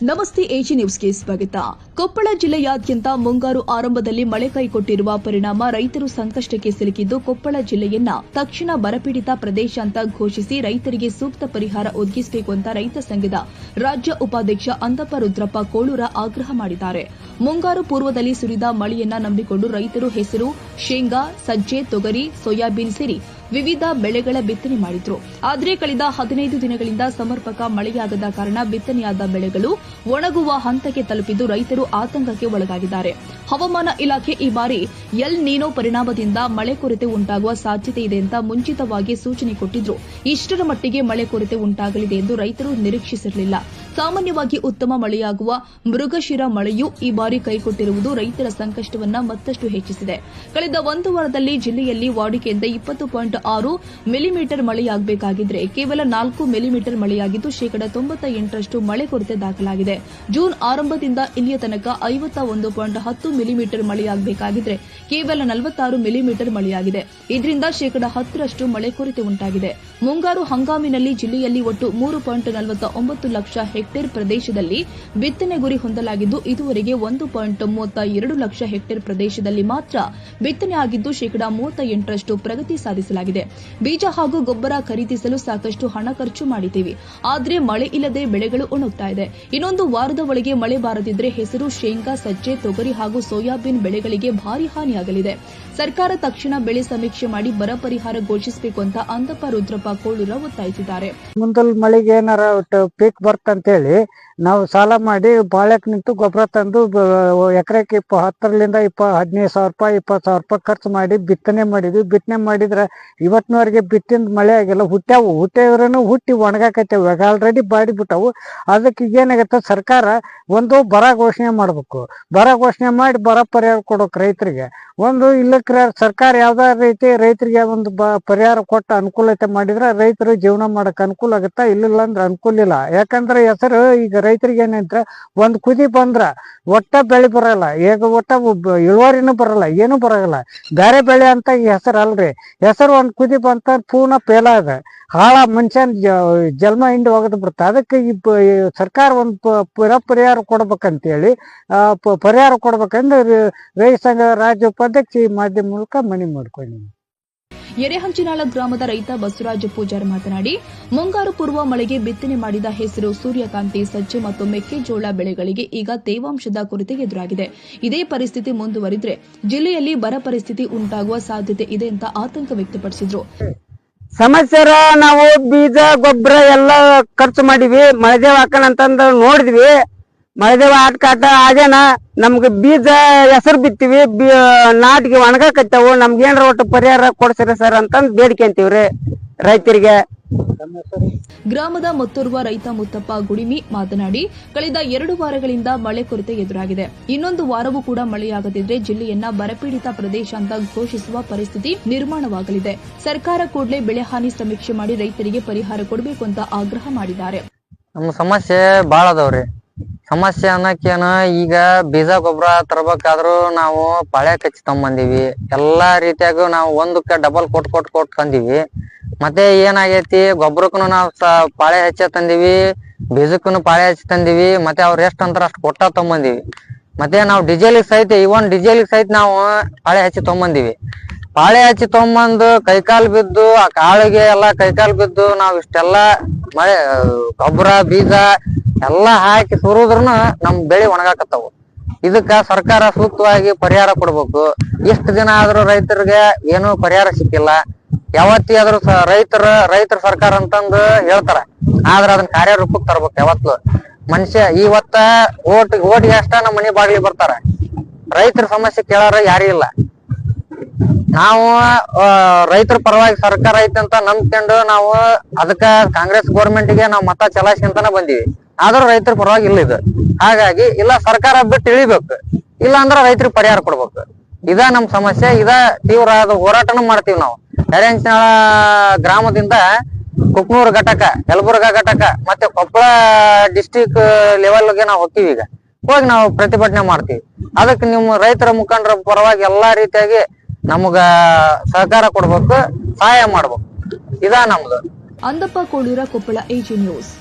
ನಮಸ್ತೆ ಎಜಿ ನ್ಯೂಸ್ಗೆ ಸ್ವಾಗತ. ಕೊಪ್ಪಳ ಜಿಲ್ಲೆಯಾದ್ಯಂತ ಮುಂಗಾರು ಆರಂಭದಲ್ಲಿ ಮಳೆ ಕೈಕೊಟ್ಟಿರುವ ಪರಿಣಾಮ ರೈತರು ಸಂಕಷ್ಟಕ್ಕೆ ಸಿಲುಕಿದ್ದು, ಕೊಪ್ಪಳ ಜಿಲ್ಲೆಯನ್ನ ತಕ್ಷಣ ಬರಪೀಡಿತ ಪ್ರದೇಶ ಅಂತ ಘೋಷಿಸಿ ರೈತರಿಗೆ ಸೂಕ್ತ ಪರಿಹಾರ ಒದಗಿಸಬೇಕು ಅಂತ ರೈತ ಸಂಘದ ರಾಜ್ಯ ಉಪಾಧ್ಯಕ್ಷ ಅಂದಪ್ಪ ರುದ್ರಪ್ಪ ಕೋಳೂರ ಆಗ್ರಹ ಮಾಡಿದ್ದಾರೆ. ಮುಂಗಾರು ಪೂರ್ವದಲ್ಲಿ ಸುರಿದ ಮಳೆಯನ್ನ ನಂಬಿಕೊಂಡು ರೈತರು ಹೆಸರು, ಶೇಂಗಾ, ಸಜ್ಜೆ, ತೊಗರಿ, ಸೋಯಾಬೀನ್ ಸೇರಿ ವಿವಿಧ ಬೆಳೆಗಳ ಬಿತ್ತನೆ ಮಾಡಿದ್ರು. ಆದರೆ ಕಳೆದ 15 ದಿನಗಳಿಂದ ಸಮರ್ಪಕ ಮಳೆಯಾಗದ ಕಾರಣ ಬಿತ್ತನೆಯಾದ ಬೆಳೆಗಳು ಒಣಗುವ ಹಂತಕ್ಕೆ ತಲುಪಿದ್ದು ರೈತರು ಆತಂಕಕ್ಕೆ ಒಳಗಾಗಿದ್ದಾರೆ. ಹವಾಮಾನ ಇಲಾಖೆ ಈ ಬಾರಿ ಎಲ್ ನೀನೋ ಪರಿಣಾಮದಿಂದ ಮಳೆ ಕೊರತೆ ಉಂಟಾಗುವ ಸಾಧ್ಯತೆ ಇದೆ ಅಂತ ಮುಂಚಿತವಾಗಿ ಸೂಚನೆ ಕೊಟ್ಟಿದ್ರು. ಇಷ್ಟರ ಮಟ್ಟಿಗೆ ಮಳೆ ಕೊರತೆ ಉಂಟಾಗಲಿದೆ ಎಂದು ರೈತರು ನಿರೀಕ್ಷಿಸಿರಲಿಲ್ಲ. ಸಾಮಾನ್ಯವಾಗಿ ಉತ್ತಮ ಮಳೆಯಾಗುವ ಮೃಗಶಿರ ಮಳೆಯೂ ಈ ಬಾರಿ ಕೈಕೊಟ್ಟಿರುವುದು ರೈತರ ಸಂಕಷ್ಟವನ್ನ ಮತ್ತಷ್ಟು ಹೆಚ್ಚಿಸಿದೆ. ಕಳೆದ ಒಂದು ವಾರದಲ್ಲಿ ಜಿಲ್ಲೆಯಲ್ಲಿ ವಾಡಿಕೆಯಿಂದ 20.6 ಮಿಲಿಮೀಟರ್ ಮಳೆಯಾಗಬೇಕಾಗಿದ್ರೆ ಕೇವಲ 4 ಮಿಲಿಮೀಟರ್ ಮಳೆಯಾಗಿದ್ದು ಶೇಕಡಾ 98ರಷ್ಟು ಮಳೆ ಕೊರತೆ ದಾಖಲಾಗಿದೆ. ಜೂನ್ ಆರಂಭದಿಂದ ಇಲ್ಲಿಯ ತನಕ 51.10 ಮಿಲಿಮೀಟರ್ ಮಳೆಯಾಗಬೇಕಾಗಿದ್ರೆ ಕೇವಲ 46 ಮಿಲಿಮೀಟರ್ ಮಳೆಯಾಗಿದೆ. ಇದರಿಂದ ಶೇಕಡಾ 10ರಷ್ಟು ಮಳೆ ಕೊರತೆ ಉಂಟಾಗಿದೆ. ಮುಂಗಾರು ಹಂಗಾಮಿನಲ್ಲಿ ಜಿಲ್ಲೆಯಲ್ಲಿ ಒಟ್ಟು 3.49 ಲಕ್ಷ ಹೆಕ್ಟೇರ್ ಪ್ರದೇಶದಲ್ಲಿ ಬಿತ್ತನೆ ಗುರಿ ಹೊಂದಲಾಗಿದ್ದು, ಇದುವರೆಗೆ 1.32 ಲಕ್ಷ ಹೆಕ್ಟೇರ್ ಪ್ರದೇಶದಲ್ಲಿ ಮಾತ್ರ ಬಿತ್ತನೆ ಆಗಿದ್ದು ಶೇಕಡಾ 38ರಷ್ಟು ಪ್ರಗತಿ ಸಾಧಿಸಲಾಗಿದೆ. ಬೀಜ ಹಾಗೂ ಗೊಬ್ಬರ ಖರೀದಿಸಲು ಸಾಕಷ್ಟು ಹಣ ಖರ್ಚು ಮಾಡಿದ್ದೀವಿ. ಆದರೆ ಮಳೆ ಇಲ್ಲದೆ ಬೆಳೆಗಳು ಒಣಗ್ತಾ ಇದೆ. ಇನ್ನೊಂದು ವಾರದ ಒಳಗೆ ಮಳೆ ಬಾರದಿದ್ರೆ ಹೆಸರು, ಶೇಂಗಾ, ಸಜ್ಜೆ, ತೊಗರಿ ಹಾಗೂ ಸೋಯಾಬೀನ್ ಬೆಳೆಗಳಿಗೆ ಭಾರಿ ಹಾನಿಯಾಗಲಿದೆ. ಸರ್ಕಾರ ತಕ್ಷಣ ಬೆಳೆ ಸಮೀಕ್ಷೆ ಮಾಡಿ ಬರ ಪರಿಹಾರ ಘೋಷಿಸಬೇಕು ಅಂತ ಅಂದಪ್ಪ ರುದ್ರಪ್ಪ ಕೋಳೂರ ಒತ್ತಾಯಿಸಿದ್ದಾರೆ. ಮುಂದಲ್ ಮಳೆಗೆ ಏನಾರ ಪೀಕ್ ಬರ್ತಂತೇಳಿ ನಾವು ಸಾಲ ಮಾಡಿ ಬಾಳೆಕ್ ನಿಂತು ಗೊಬ್ಬರ ತಂದು ಎಕರೆಗೆ 10ರಿಂದ 15 ಸಾವಿರ ರೂಪಾಯಿ 20 ಸಾವಿರ ರೂಪಾಯಿ ಖರ್ಚು ಮಾಡಿ ಬಿತ್ತನೆ ಮಾಡಿದ್ವಿ. ಬಿತ್ತನೆ ಮಾಡಿದ್ರೆ ಇವತ್ತಿನವರೆಗೆ ಬಿತ್ತಿನ ಮಳೆ ಆಗಿಲ್ಲ. ಹುಟ್ಟಿದ್ರೂ ಹುಟ್ಟಿ ಒಣಗಾಕತ್ತೇವೆ, ಆಲ್ರೆಡಿ ಬಾಡಿ ಬಿಟ್ಟವು. ಅದಕ್ಕೆ ಏನಾಗತ್ತೆ, ಸರ್ಕಾರ ಒಂದು ಬರ ಘೋಷಣೆ ಮಾಡ್ಬೇಕು. ಬರ ಘೋಷಣೆ ಮಾಡಿ ಬರ ಪರಿಹಾರ ಕೊಡೋಕೆ ರೈತರಿಗೆ ಒಂದು ಇಲ್ಲಕ್ಕೆ ಸರ್ಕಾರ ಯಾವ್ದಾರ ರೀತಿ ರೈತರಿಗೆ ಒಂದು ಪರಿಹಾರ ಕೊಟ್ಟ ಅನುಕೂಲತೆ ಮಾಡಿದ್ರೆ ರೈತರು ಜೀವನ ಮಾಡಕ್ ಅನುಕೂಲ ಆಗುತ್ತಾ. ಇಲ್ಲ ಅಂದ್ರೆ ಅನುಕೂಲ ಇಲ್ಲ. ಯಾಕಂದ್ರೆ ಹೆಸರು ಈಗ ರೈತರಿಗೆ ಏನಂದ್ರೆ ಒಂದ್ ಕುದಿ ಬಂದ್ರ ಒಟ್ಟ ಬೆಳೆ ಬರಲ್ಲ, ಈಗ ಒಟ್ಟ ಇಳುವರಿನೂ ಬರಲ್ಲ, ಏನು ಬರಲ್ಲ. ಬೇರೆ ಬೆಳೆ ಅಂತ ಈ ಹೆಸರು ಅಲ್ರಿ. ಹೆಸರು ಒಂದ್ ಕುದಿ ಬಂತ ಪೂರ್ಣ ಪೇಲ ಅದ, ಹಾಳ ಮನುಷ್ಯನ್ ಜನ್ಮ ಹಿಂಡಿ ಹೋಗದ್ ಬಿಡುತ್ತೆ. ಅದಕ್ಕೆ ಈ ಸರ್ಕಾರ ಒಂದು ಪರಿಹಾರ ಕೊಡ್ಬೇಕಂತೇಳಿ ಪರಿಹಾರ ಕೊಡ್ಬೇಕಂದ್ರೆ ರೈತ ಸಂಘ ರಾಜ್ಯ ಉಪಾಧ್ಯಕ್ಷ ಈ ಮಾಧ್ಯಮ ಮೂಲಕ ಮನವಿ ಮಾಡ್ಕೊಂಡಿದ್ದೀನಿ. ಎರೆಹಂಚಿನಾಳ ಗ್ರಾಮದ ರೈತ ಬಸವರಾಜ ಪೂಜಾರ್ ಮಾತನಾಡಿ, ಮುಂಗಾರು ಪೂರ್ವ ಮಳೆಗೆ ಬಿತ್ತನೆ ಮಾಡಿದ ಹೆಸರು, ಸೂರ್ಯಕಾಂತಿ, ಸಜ್ಜೆ ಮತ್ತು ಮೆಕ್ಕೆಜೋಳ ಬೆಳೆಗಳಿಗೆ ಈಗ ತೇವಾಂಶದ ಕೊರತೆ ಎದುರಾಗಿದೆ. ಇದೇ ಪರಿಸ್ಥಿತಿ ಮುಂದುವರಿದ್ರೆ ಜಿಲ್ಲೆಯಲ್ಲಿ ಬರ ಪರಿಸ್ಥಿತಿ ಉಂಟಾಗುವ ಸಾಧ್ಯತೆ ಇದೆ ಅಂತ ಆತಂಕ ವ್ಯಕ್ತಪಡಿಸಿದ್ರು. ಸಮಸ್ಯೆ ನಾವು ಬೀಜ ಗೊಬ್ಬರ ಎಲ್ಲ ಖರ್ಚು ಮಾಡಿವಿ. ಮಳೆದೇವ್ ಹಾಕೋಣ ಅಂತಂದ ನೋಡಿದ್ವಿ. ಮಳೆದೇವ ಆಟ ಆಗೇನ ನಮ್ಗೆ ಬೀಜ ಹೆಸರು ಬಿತ್ತೀವಿ, ನಾಟಿಗೆ ಒಣಗಾಕತ್ತವು. ನಮ್ಗೆ ಏನಾರ ಒಟ್ಟು ಪರಿಹಾರ ಕೊಡ್ಸಿರಿ ಸರ್ ಅಂತಂದ್ ಬೇಡಿಕೆ ಅಂತೀವ್ರಿ ರೈತರಿಗೆ. ಗ್ರಾಮದ ಮತ್ತೋರ್ವ ರೈತ ಮುತ್ತಪ್ಪ ಗುಡಿಮಿ ಮಾತನಾಡಿ, ಕಳೆದ 2 ವಾರಗಳಿಂದ ಮಳೆ ಕೊರತೆ ಎದುರಾಗಿದೆ. ಇನ್ನೊಂದು ವಾರವೂ ಕೂಡ ಮಳೆಯಾಗದಿದ್ರೆ ಜಿಲ್ಲೆಯನ್ನ ಬರಪೀಡಿತ ಪ್ರದೇಶ ಅಂತ ಘೋಷಿಸುವ ಪರಿಸ್ಥಿತಿ ನಿರ್ಮಾಣವಾಗಲಿದೆ. ಸರ್ಕಾರ ಕೂಡಲೇ ಬೆಳೆ ಹಾನಿ ಸಮೀಕ್ಷೆ ಮಾಡಿ ರೈತರಿಗೆ ಪರಿಹಾರ ಕೊಡಬೇಕು ಅಂತ ಆಗ್ರಹ ಮಾಡಿದ್ದಾರೆ. ನಮ್ಮ ಸಮಸ್ಯೆ ಬಾಳ ಅದಾವ್ರಿ. ಸಮಸ್ಯೆ ಅನ್ನಕೇನ, ಈಗ ಬೀಜ ಗೊಬ್ಬರ ತರಬೇಕಾದ್ರೂ ನಾವು ಪಾಳ್ಯ ಕಚ್ಚಿ ತಗೊಂಬಂದಿವಿ. ಎಲ್ಲಾ ರೀತಿಯಾಗೂ ನಾವು ಒಂದಕ್ಕೆ ಡಬಲ್ ಕೊಟ್ ತಂದಿವಿ. ಮತ್ತೆ ಏನಾಗೈತಿ, ಗೊಬ್ಬರಕ್ಕೂ ನಾವು ಪಾಳೆ ಹೆಚ್ಚ ತಂದಿವಿ, ಬೀಜಕ್ಕೂ ಪಾಳೆ ಹೆಚ್ಚಿ ತಂದಿವಿ. ಮತ್ತೆ ಅವ್ರ ಎಷ್ಟ್ ಅಂತಾರ ಅಷ್ಟು ಕೊಟ್ಟ ತಗೊಂಬಂದಿವಿ. ಮತ್ತೆ ನಾವು ಡೀಸೆಲಿಗೆ ಸಹಿತ ನಾವು ಪಾಳೆ ಹಚ್ಚಿ ತಗೊಂಬಂದಿವಿ. ಪಾಳೆ ಹಚ್ಚಿ ತಗೊಂಬಂದು ಕೈಕಾಲ್ ಬಿದ್ದು, ಆ ಕಾಳಿಗೆ ಎಲ್ಲಾ ಕೈಕಾಲ್ ಬಿದ್ದು ನಾವ್ ಇಷ್ಟೆಲ್ಲಾ ಮಳೆ ಗೊಬ್ಬರ ಬೀಜ ಎಲ್ಲಾ ಹಾಕಿ ಸುರುದ್ರನು ನಮ್ ಬೆಳೆ ಒಣಗಾಕತ್ತಾವು. ಇದಕ್ಕ ಸರ್ಕಾರ ಸೂಕ್ತವಾಗಿ ಪರಿಹಾರ ಕೊಡ್ಬೇಕು. ಇಷ್ಟ ದಿನ ಆದ್ರೂ ರೈತರಿಗೆ ಏನು ಪರಿಹಾರ ಸಿಕ್ಕಿಲ್ಲ. ಯಾವತ್ತಿ ಆದ್ರೂ ರೈತರ ಸರ್ಕಾರ ಅಂತಂದು ಹೇಳ್ತಾರ, ಆದ್ರ ಅದನ್ನ ಕಾರ್ಯರೂಪಕ್ಕೆ ತರ್ಬೇಕು. ಯಾವತ್ತು ಮನುಷ್ಯ ಇವತ್ತ ಓಟಿಗೆ ಅಷ್ಟ ನಮ್ಮ ಮನೆ ಬಾಗ್ಲಿ ಬರ್ತಾರ, ರೈತರ ಸಮಸ್ಯೆ ಕೇಳಾರ ಯಾರು ಇಲ್ಲ. ನಾವು ರೈತರ ಪರವಾಗಿ ಸರ್ಕಾರ ಐತೆ ಅಂತ ನಂಬ್ಕೊಂಡು ನಾವು ಅದಕ್ಕ ಕಾಂಗ್ರೆಸ್ ಗೆ ನಾವು ಮತ ಚಲಾಯಿಸ್ಕೊಂತಾನೆ ಬಂದಿವಿ. ಆದ್ರೂ ರೈತರ ಪರವಾಗಿ ಇಲ್ಲ ಇದು. ಹಾಗಾಗಿ ಇಲ್ಲ, ಸರ್ಕಾರ ಬಿಟ್ಟು ಇಳಿಬೇಕು, ಇಲ್ಲ ಅಂದ್ರ ರೈತರಿಗೆ ಪರಿಹಾರ ಕೊಡ್ಬೇಕು. ಇದ ನಮ್ ಸಮಸ್ಯೆ. ಇದ ತೀವ್ರವಾದ ಹೋರಾಟನೂ ಮಾಡ್ತೀವಿ ನಾವು. ಎರೆಹಂಚಿನಾಳ ಗ್ರಾಮದಿಂದ ಕುಕ್ನೂರ್ ಘಟಕ, ಯಲಬುರ್ಗಾ ಘಟಕ ಮತ್ತೆ ಕೊಪ್ಪಳ ಡಿಸ್ಟಿಕ್ ಲೆವೆಲ್ಗೆ ನಾವು ಹೋಗ್ತೀವಿ. ಈಗ ಹೋಗಿ ನಾವು ಪ್ರತಿಭಟನೆ ಮಾಡ್ತೀವಿ. ಅದಕ್ಕೆ ನಿಮ್ಮ ರೈತರ ಮುಖಂಡರ ಪರವಾಗಿ ಎಲ್ಲಾ ರೀತಿಯಾಗಿ ನಮಗ ಸಹಕಾರ ಕೊಡ್ಬೇಕು, ಸಹಾಯ ಮಾಡ್ಬೇಕು. ಇದ ನಮ್ದು. Andappa Kolur, Koppal AG news.